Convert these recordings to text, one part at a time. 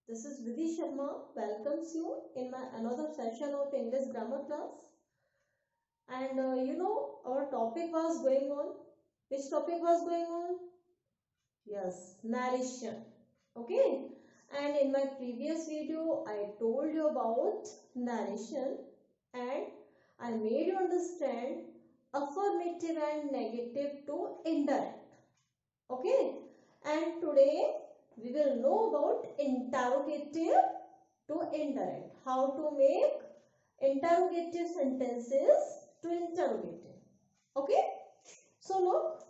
This is Vidhi Sharma. Welcomes you in my another session of English grammar class. And our topic was going on. Which topic was going on? Yes, narration. Okay. And in my previous video, I told you about narration and I made you understand affirmative and negative to indirect. Okay. And today we will know about interrogative to indirect. How to make interrogative sentences to interrogative. Okay. So look.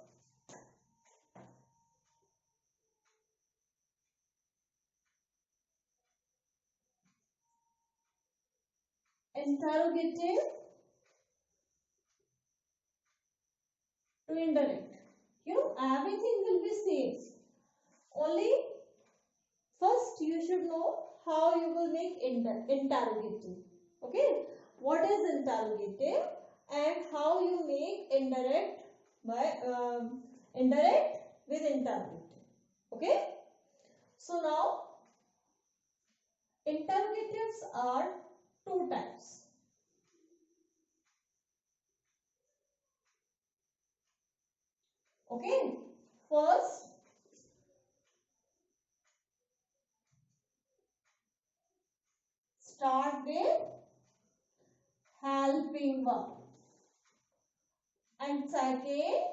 Interrogative to indirect. Everything will be same. Only first you should know how you will make interrogative. Okay. What is interrogative and how you make indirect by indirect with interrogative. Okay. So now interrogatives are two types. Okay. First, start with helping verb. And second,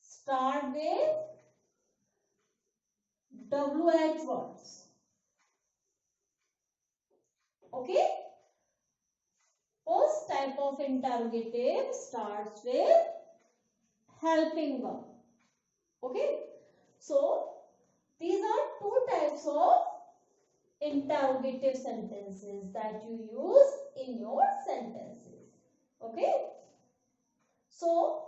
start with WH words. Okay. First type of interrogative starts with helping verb. Okay. So, these are two types of interrogative sentences that you use in your sentences. Okay. So,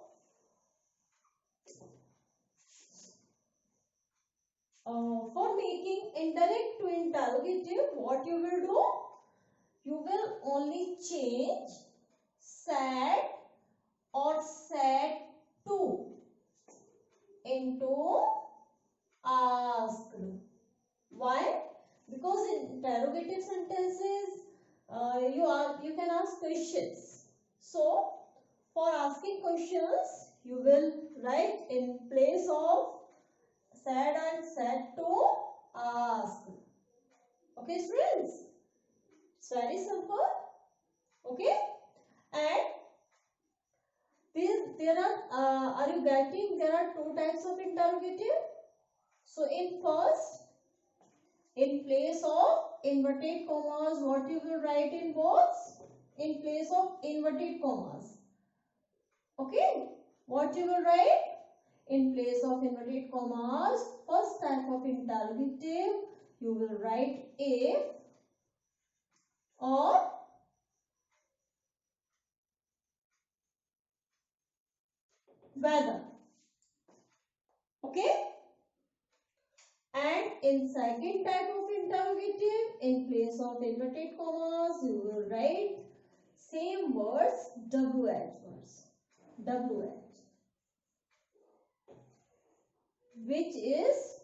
for making indirect to interrogative, what you will do? You will only change said or said to into asked. Why? Because in interrogative sentences, you can ask questions. So, for asking questions, you will write in place of said and said to ask. Okay, students? It's very simple. Okay, and there are you getting? There are two types of interrogative. So, in first, in place of inverted commas, what you will write in box? In place of inverted commas. Okay, what you will write? In place of inverted commas, first type of interrogative, you will write if or whether. Okay, and in second type of interrogative, in place of inverted commas, you will write same words, WH words, WH, which is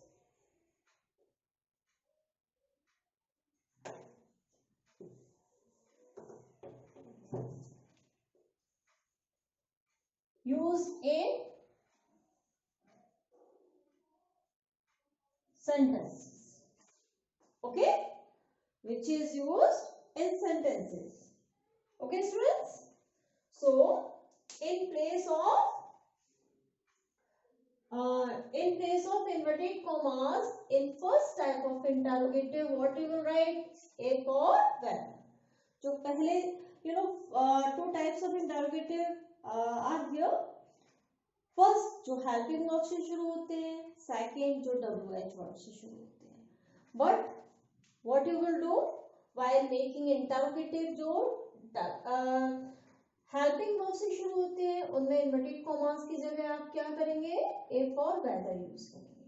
used in sentences. Okay, which is used in sentences. Okay, students. So, in place of inverted commas, in first type of interrogative, what you will write? If or when. जो पहले two types of interrogative are here. First जो helping verb से शुरू होते हैं, second जो WH verb से शुरू होते हैं. But what you will do while making interrogative, जो हेल्पिंग वर्ब से शुरू होते हैं उनमें इन्वर्टेड कॉमास की जगह आप क्या करेंगे? इफ और वेदर यूज करेंगे.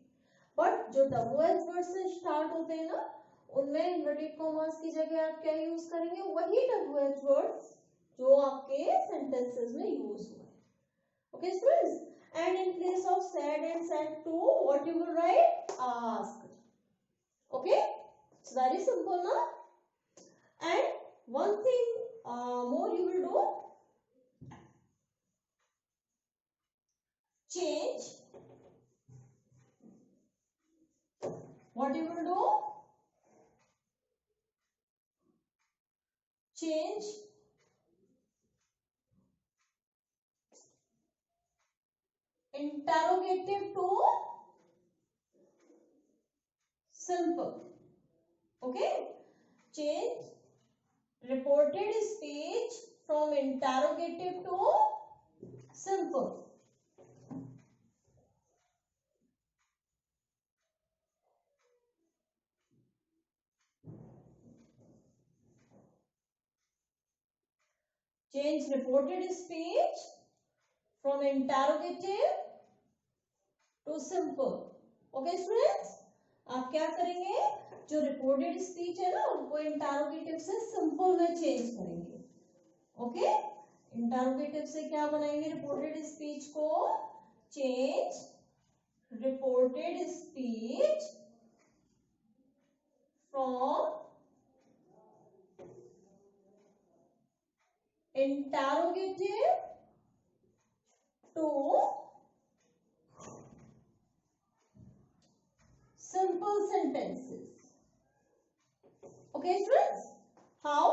बट जो WH वर्ड से स्टार्ट होते हैं ना, उनमें इन्वर्टेड कॉमास की जगह आप क्या यूज करेंगे? वही WH वर्ड्स जो आपके सेंटेंसेस में यूज हुए. Okay, students, and in place of said and said to, what you will write? Asked. Okay, it's very simple now. And one thing more you will do, change. What you will do, change interrogative to simple. Okay, change reported speech from interrogative to simple. Change reported speech from interrogative to simple. Okay students, आप क्या करेंगे, जो reported speech है ना उनको interrogative से simple में change करेंगे. ओके, इंटरोगेटिव से क्या बनाएंगे रिपोर्टेड स्पीच को, change reported speech from interrogative to simple sentences. Okay students, how?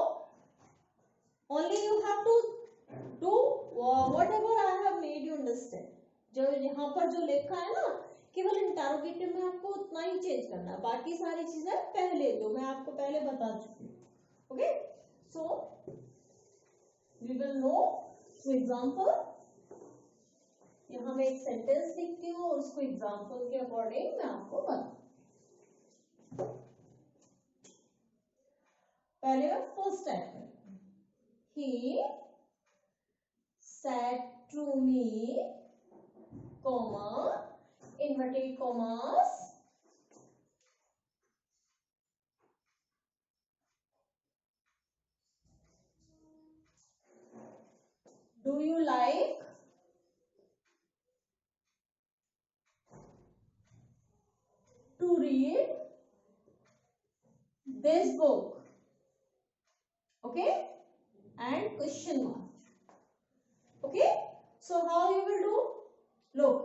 Only you have to do whatever I have made you understand. जो यहाँ पर जो लिखा है ना, केवल इंटरोगेटिव में आपको उतना ही चेंज करना है, बाकी सारी चीजें पहले दो मैं आपको पहले बता चुकी हूँ. Okay, so we will know through example. यहाँ मैं एक सेंटेंस लिखती हूँ और उसको एग्जांपल के अकॉर्डिंग मैं आपको बताऊँ. पहले मैं फर्स्ट टाइप करूँ. He said to me, comma, inverted commas, do you like to read this book? Okay, and question mark. Okay, so how you will do? Look,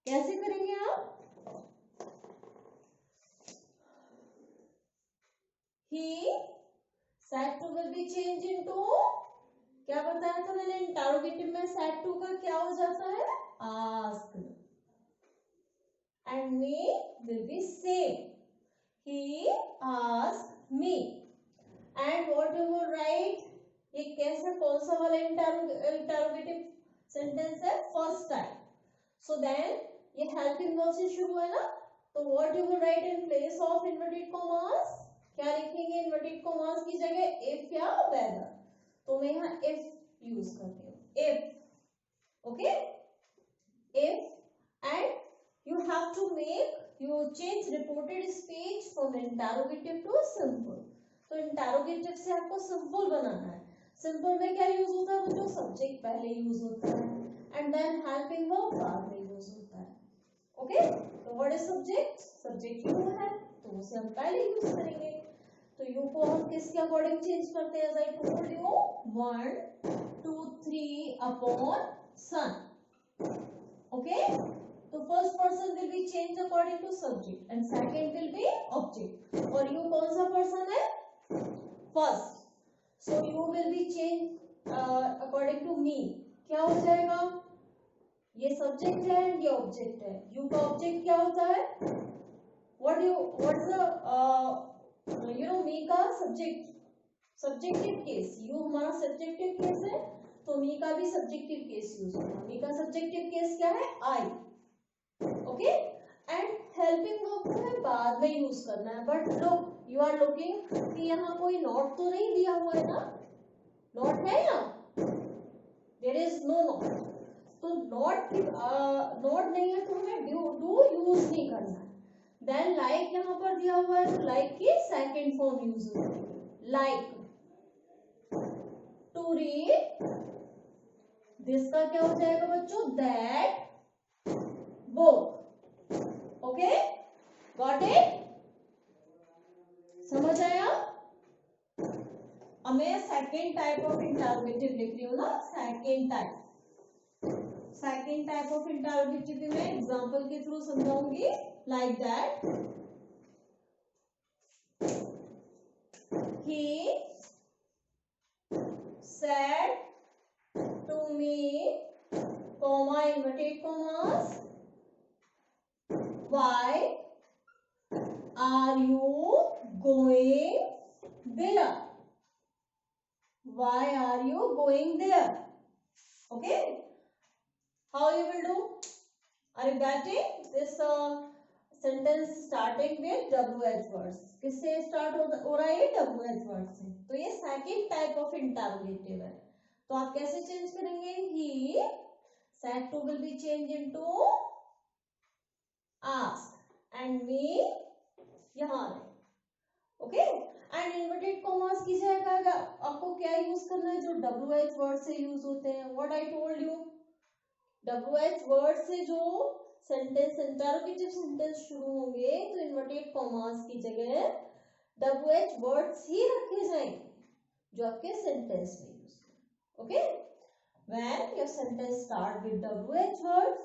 कैसे करेंगे आप? He said to will be changed into, क्या बताया था मैंने interrogative में said to का क्या हो जाता है, asked, and me will be same. He asked me. And what you will write, ये कैसे कौन सा वाला इंटरोगेटिव सेंटेंस है, फर्स्ट टाइम. सो देन ये हेल्पिंग वर्ब से शुरू है ना, तो what you will write in place of inverted commas, क्या लिखेंगे इन्वर्टेड कॉमास की जगह, इफ या वेदर. तो मैं यहाँ इफ यूज करती हूँ, if. Okay, if, and you have to make, you change reported speech from interrogative to simple. तो इंटरोगेटिव से आपको सिंपल बनाना है. सिंपल में क्या यूज होता है बच्चों, सब्जेक्ट पहले यूज होता है एंड देन हेल्पिंग वर्ब बाद में यूज होता है. ओके, तो what is subject, subject you है तो उसे हम पहले यूज करेंगे. तो यू को हम किसके अकॉर्डिंग चेंज करते हैं, as I told you, 1 2 3 upon son. Okay, तो first person will be change according to subject and second will be object. और यू कौन सा पर्सन है, first. So you will be change according to me. क्या हो जाएगा, ये subject है एंड ये ऑब्जेक्ट है. यू का ऑब्जेक्ट क्या होता है, व्हाट्स द यू नो, मी का सब्जेक्ट, सब्जेक्टिव केस. यू हमारा सब्जेक्टिव केस है तो मी का भी सब्जेक्टिव केस यूज होगा. मी का सब्जेक्टिव केस क्या है, I. Okay, and helping verb को हमें बाद में यूज करना है. But look, you are looking कि यहाँ कोई नॉट तो नहीं दिया हुआ है ना, नॉट है यहाँ, देयर इज नो नॉट. तो नॉट नहीं है तो हमें डू यूज नहीं करना है. देन लाइक यहाँ पर दिया हुआ है तो लाइक की सेकंड फॉर्म यूज होगी, लाइक. टू रीड, दिस का क्या हो जाएगा बच्चों, that book. Okay, got it? समझ आया? अब मैं सेकेंड टाइप ऑफ इंटरोगेटिव लिख रही हूँ ना, सेकेंड टाइप ऑफ इंटरोगेटिव भी मैं एग्जांपल के थ्रू समझाऊंगी. Like that, he said to me, comma, inverted commas, why are you going there? Why are you going there? Okay, how you will do? Are you getting this sentence starting with WH words? किससे start हो रहा है? WH word से. तो ये second type of interrogative है. तो आप कैसे चेंज करेंगे? He said to will be changed into ask and me यहाँ है. ओके, एंड इन्वर्टेड कॉमास की जगह आपको क्या यूज करना है? जो WH वर्ड से यूज होते हैं. What I told you, WH word से जो सेंटेंस इंटरोगेटिव सेंटेंस शुरू होंगे तो इन्वर्टेड कॉमास की जगह WH वर्ड्स ही रखे जाएंगे जो आपके सेंटेंस में यूज करें. Okay, when your sentence start with WH word,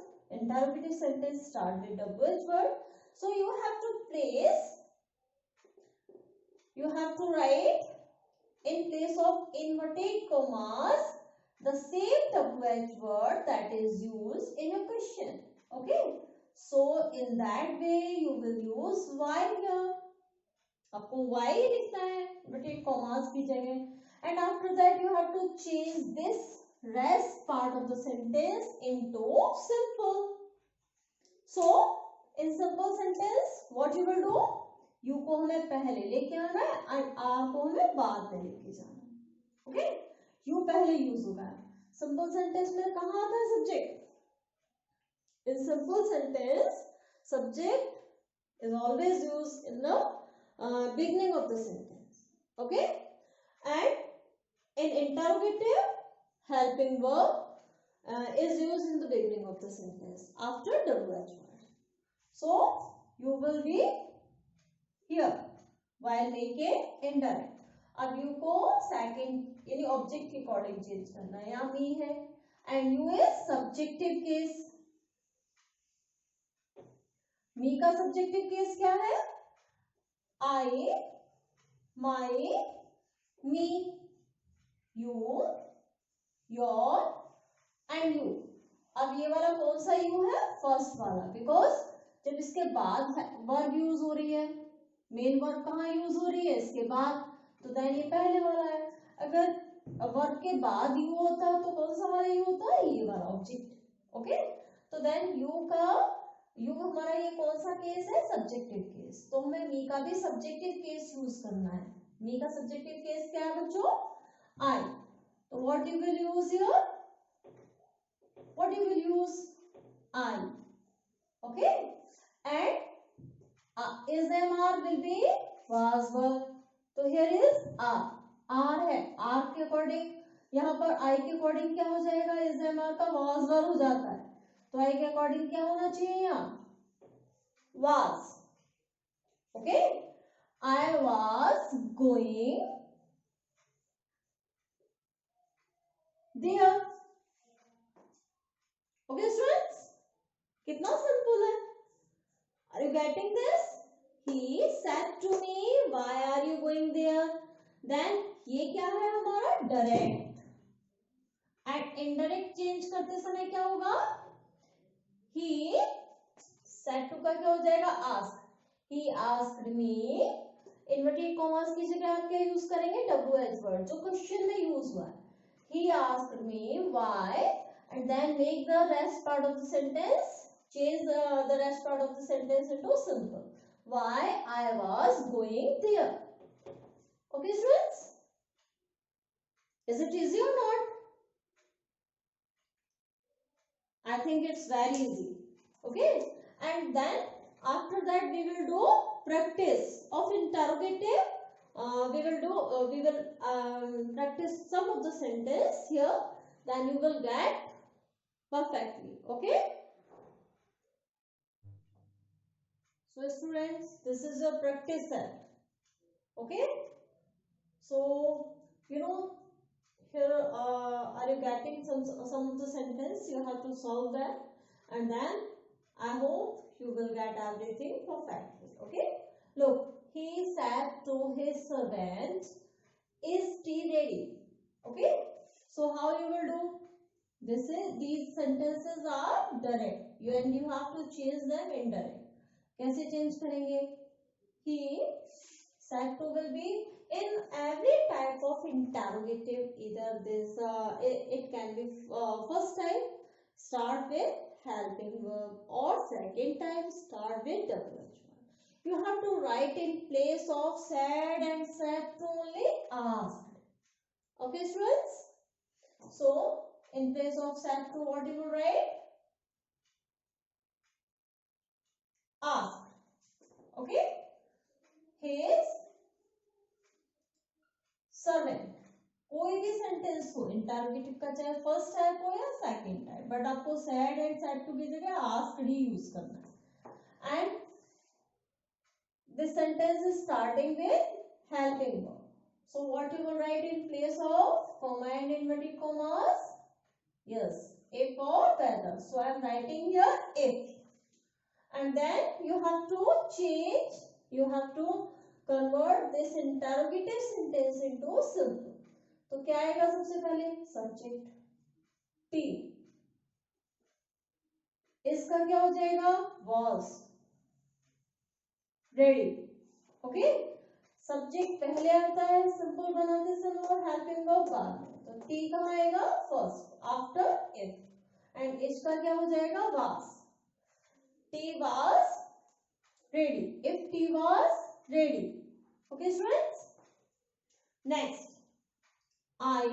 interrogative sentence start with WH word, so you have to place, you have to write in place of inverted commas the same WH word that is used in a question. Okay, so in that way you will use why here. आपको why लिखना है inverted commas की जगह, and after that you have to change this rest part of the sentence into simple. So in simple sentence what you will do? You को हमें पहले लेके आना है एंड आर को हमें बाद में लेके जाना है. ओके, यू पहले यूज होगा. सिंपल सेंटेंस में कहाँ आता है subject? In simple sentence subject is always used in the beginning of the sentence. Okay, and in interrogative helping verb is used in the beginning of the sentence after WH word. So you will be here while making indirect. अब you को second यानी object के according change करना है. यहाँ me है and you is subjective case. Me का subjective case क्या है? I, my, me, you, your and you. अब ये वाला कौन सा यू है? फर्स्ट वाला, बिकॉज जब इसके बाद वर्ब यूज हो रही है, मेन वर्ब कहाँ यूज हो रही है? इसके बाद, तो देन ये पहले वाला है. अगर वर्ब के बाद यू होता तो कौन सा वाला यू होता? ये वाला ऑब्जेक्ट. ओके, तो देन यू हमारा ये कौन सा केस है? Subjective case. तो हमें मी का भी सब्जेक्टिव केस यूज करना है. मी का सब्जेक्टिव केस क्या है बच्चों? आई. तो what you will use here? What you will use? I. Okay, and is MR will be was verb. तो here is R. R है, R के अकॉर्डिंग यहाँ पर I के अकॉर्डिंग क्या हो जाएगा? is MR का was verb हो जाता है. तो I के अकॉर्डिंग क्या होना चाहिए यहाँ? was. Okay, I was going there. Okay students, कितना सिंपल है. Are you getting this? He said to me, why are you going there? Then ये क्या है हमारा? डायरेक्ट. एंड इनडायरेक्ट चेंज करते समय क्या होगा? He said to का क्या हो जाएगा? ask. He asked me. Inverted commas की जगह आप क्या यूज करेंगे? WH वर्ड जो क्वेश्चन में यूज हुआ है. He asked me why, and then make the rest part of the sentence, change the rest part of the sentence into simple. Why I was going there. Okay students, is it easy or not? I think it's very easy. Okay, and then after that we will do practice of interrogative. We will practice some of the sentence here, then you will get perfectly. Okay, So students, this is a practice set. Okay. So you know here are you getting some of the sentence? You have to solve that, and then I hope you will get everything perfectly. Okay. Look, he said to his servant, "Is tea ready?" Okay. So how you will do? These sentences are direct. You have to change them indirect. कैसे change करेंगे? He said to will be in every type of interrogative. Either this it can be first type start with helping verb, or second type start with WH1. You have to write in place of said and said to only asked. Okay, students. So in place of said to, what you will write? Asked. Okay. His servant. कोई भी sentence हो interrogative का, चाहे first type हो या second type, but आपको sad and sad to की जगह आस्क्ड ही यूज करना है. And this sentence is starting with helping verb. So what you will write in place of comma and inverted commas? Yes, if or whether. So I am writing here if, and then you have to change, you have to convert this interrogative sentence into simple. तो क्या आएगा सबसे पहले? Subject T. इसका क्या हो जाएगा? Was ready. Okay. Subject पहले आता है सिंपल बनाते समय और हेल्पिंग वर्ब बाद में. तो टी कहाँ आएगा? First after if. एंड इसका क्या हो जाएगा? Was. Tea was ready. If tea was ready. Okay students. Next, I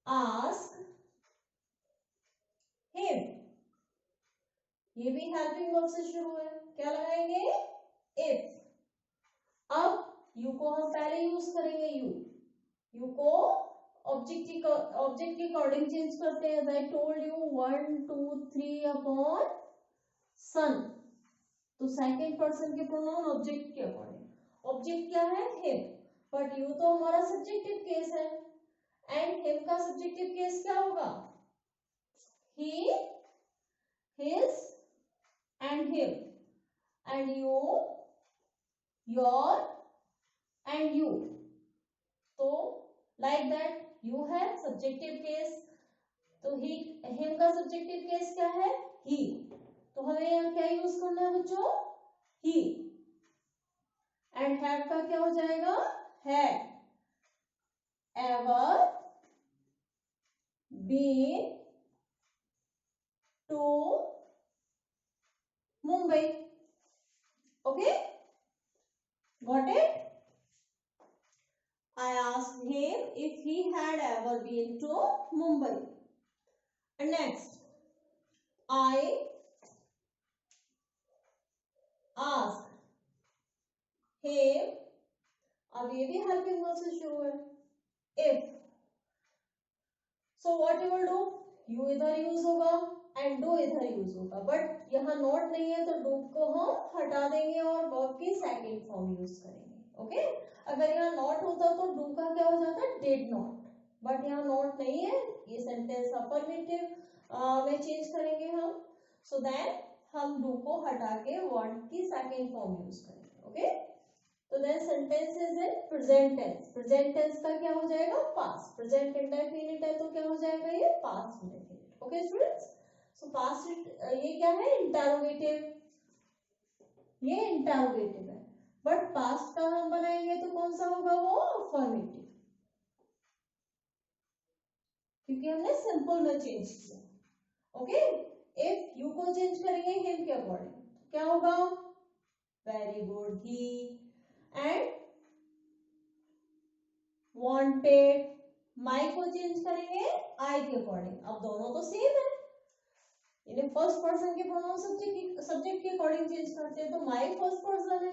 ask him. ये भी हेल्पिंग वर्ब से शुरू है. क्या लगाएंगे? if. अब यू को हम पहले यूज करेंगे. यू को ऑब्जेक्ट के अकॉर्डिंग चेंज करते हैं. I told you 1 2 3 upon son. तो सेकंड पर्सन के प्रोनाउन ऑब्जेक्ट के अकॉर्डिंग. ऑब्जेक्ट क्या है? हिम. बट यू तो हमारा सब्जेक्टिव केस है, एंड हिम का सब्जेक्टिव केस क्या होगा? He, his and him. And you, your and you. तो लाइक दैट यू है सब्जेक्टिव केस, तो ही, हिम का सब्जेक्टिव केस क्या है? ही. तो हमें यहाँ क्या यूज करना है बच्चों? ही. एंड हैव का क्या हो जाएगा? Had. Ever been to Mumbai. Okay, got it? I asked him if he had ever been to Mumbai. And next, I asked him. अब ये भी हेल्पिंग वर्ब से शुरू है. if. So what you will do? You इधर use होगा and do इधर use होगा. बट यहाँ नॉट नहीं है तो डू को हम हटा देंगे और वर्ब की सेकंड फॉर्म यूज करेंगे. ओके. अगर यहाँ नॉट होता तो डू का क्या हो जाता? Did not. बट यहाँ नॉट नहीं है, ये सेंटेंस अफर्मेटिव में चेंज करेंगे हम. सो देन हम डू को हटा के वर्ब की सेकंड फॉर्म यूज करेंगे. ओके. तो then sentence is in present tense. Present tense का क्या हो जाएगा? पास्ट. प्रेजेंट इंडेफिनिट है तो क्या हो जाएगा? ये पास्ट इंडेफिनिट. Okay students. सो पास्ट ये क्या है? इंटरोगेटिव. ये इंटरोगेटिव है, बट पास्ट का हम बनाएंगे तो कौन सा होगा? वो अफर्मेटिव, क्योंकि हमने सिंपल में चेंज किया. ओके. इफ यू को चेंज करेंगे हिम के अकॉर्डिंग, क्या होगा? Very good. He. And wanted. My को चेंज करेंगे आई के अकॉर्डिंग. अब दोनों तो सेम है, इन्हें फर्स्ट पर्सन के प्रोनाउन सब्जेक्ट के अकॉर्डिंग चेंज करते हैं. तो माई फर्स्ट पर्सन है,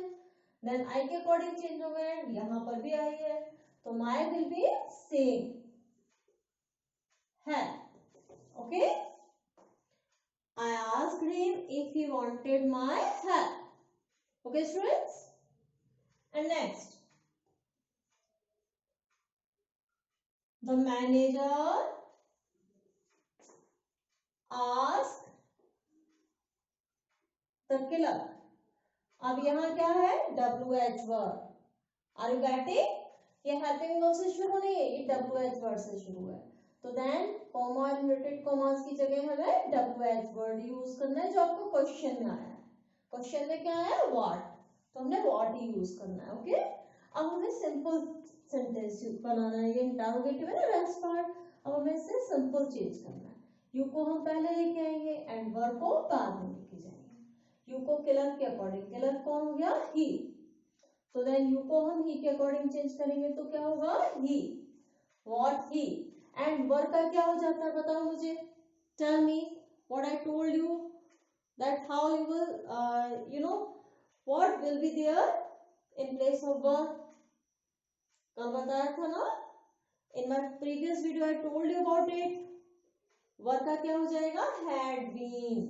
देन आई के अकॉर्डिंग चेंज हो गए. यहां पर भी आई है तो माई विल बी सेम है. Okay. I asked him if if he wanted my help. Okay students, and next, the manager asked the clerk. अब यहाँ क्या है, WH word. Are you getting? ये हेल्पिंग वर्ब से शुरू नहीं है, ये WH वर्ड से शुरू है. तो देन कॉमा और इन्वर्टेड कॉमास की जगह हमें WH वर्ड यूज करना है जो आपको क्वेश्चन में आया है. क्वेश्चन में क्या आया, व्हाट, तो हमने व्हाट ही यूज करना है. ओके, अब हमें सिंपल सेंटेंस बनाना है. ये इंटरोगेटिव है ना, रेस्ट पार्ट. अब हमें इसे सिंपल चेंज करना है. यू को हम पहले लेके आएंगे एंड वर्ब को बाद में लेके जाएंगे. यू को किलर के अकॉर्डिंग, किलर कौन हो गया, ही. तो देन यू को हम ही के अकॉर्डिंग चेंज करेंगे तो क्या होगा, he, what he. And verb का क्या हो जाता है बताओ मुझे, tell me what I told you, that how you will you know what will be there in place of verb. कल बताया था ना, in my previous video I told you about it. Verb का क्या हो जाएगा, had been.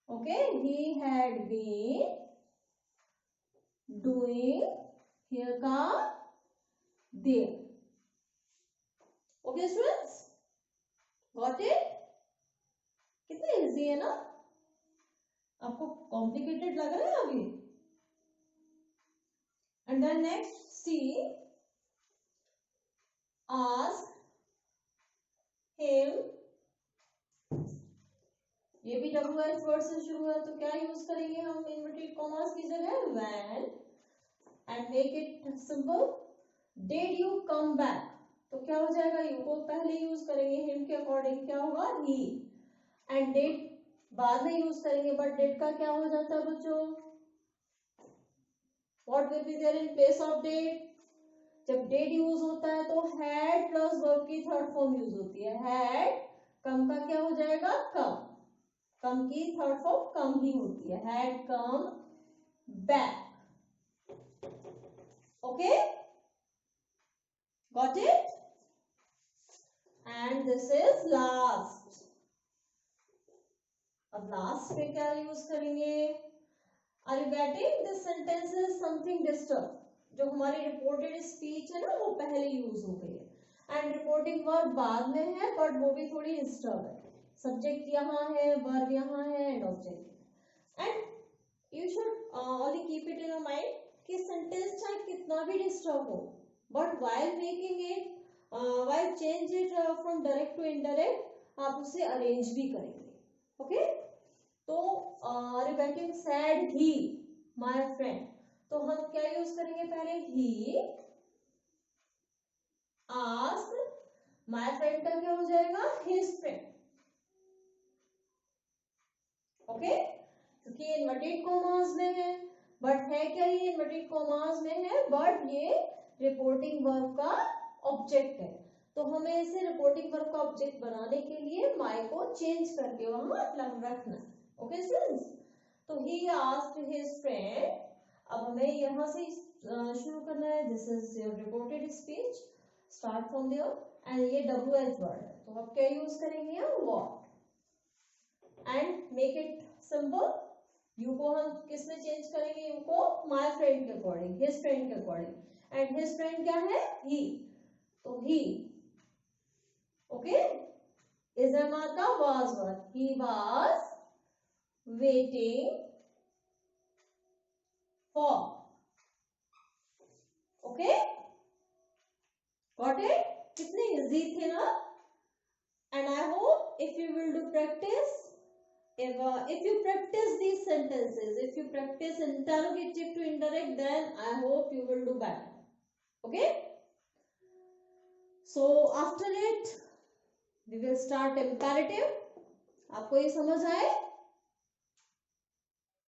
Okay, he had been doing, here का there. Okay students, got it? कितने इजी है ना, आपको कॉम्प्लिकेटेड लग रहा है अभी. And then next, see ask him, ये भी WH वर्ड से शुरू है तो क्या यूज करेंगे हम इन्वर्टेड कॉमास की जगह, when. And make it simple, did you come back, तो क्या हो जाएगा, यू को पहले यूज करेंगे, हिम के अकॉर्डिंग क्या होगा, ही. एंड डिड बाद में यूज करेंगे, बट डिड का क्या हो जाता है बच्चों, what will be there in place of did. जब डिड यूज होता है तो हैड प्लस वर्ब की थर्ड फॉर्म यूज होती है. हैड, कम का क्या हो जाएगा, कम. कम की थर्ड फॉर्म कम ही होती है, had come back. Okay, got it. And this is last. अब लास्ट पे क्या यूज करेंगे, are you getting, this sentence is something disturb. जो हमारी रिपोर्टेड स्पीच है ना वो पहले यूज हो गई है एंड रिपोर्टिंग वर्ब बाद में है, बट वो भी थोड़ी डिस्टर्ब है. सब्जेक्ट यहाँ है, वर्ब यहाँ है and object. And you should only keep it in your mind कि सेंटेंस चाहे कितना भी डिस्टर्ब हो, but while making it, while change it from direct to indirect, आप उसे अरेंज भी करेंगे. ओके, तो regarding said he my friend, तो हम क्या यूज करेंगे पहले, ही आस्क्ड, माय फ्रेंड का क्या हो जाएगा, हिज फ्रेंड. ओके, क्योंकि इन्वर्टेड कॉमास में है, बट है क्या, ये इन्वर्टेड कॉमास में है बट ये रिपोर्टिंग वर्ब का ऑब्जेक्ट है. तो हमें इसे रिपोर्टिंग वर्ब का ऑब्जेक्ट बनाने के लिए माय को चेंज करके वहां रखना है. ओके स्टूडेंट्स, तो ही आस्क्ड हिज फ्रेंड. अब हमें यहाँ से शुरू करना है. This is your reported speech, start from there. And ये WH वर्ड है तो अब क्या यूज करेंगे हम, what. And make it simple, you को हम किस में चेंज करेंगे, यू को माय फ्रेंड के अकॉर्डिंग, हिज फ्रेंड के अकॉर्डिंग. एंड हिज फ्रेंड क्या है, ही, तो ही. ओके, इज अ मार्का was word, he was waiting for. Okay, got it? कितने इजी थे ना. And I hope if you will do practice, if you practice these sentences, if you practice interrogative to indirect, then I hope you will do better. Okay, so after it we will start imperative. आपको ये समझ आए?